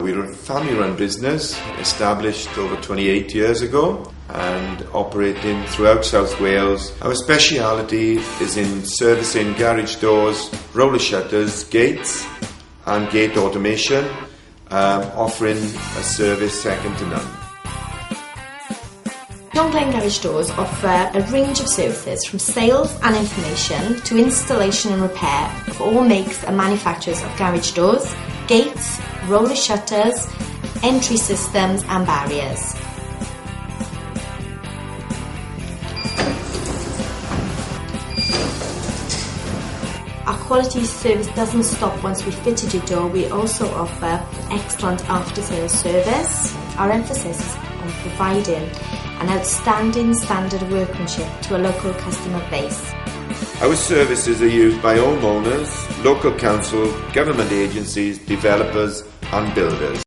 We're a family-run business, established over 28 years ago and operating throughout South Wales. Our speciality is in servicing garage doors, roller shutters, gates and gate automation, offering a service second to none. Glen Garage Doors offer a range of services from sales and information to installation and repair of all makes and manufacturers of garage doors, gates, roller shutters, entry systems and barriers. Our quality service doesn't stop once we've fitted your door. We also offer excellent after-sales service. Our emphasis is on providing an outstanding standard of workmanship to a local customer base. Our services are used by homeowners, local council, government agencies, developers and builders.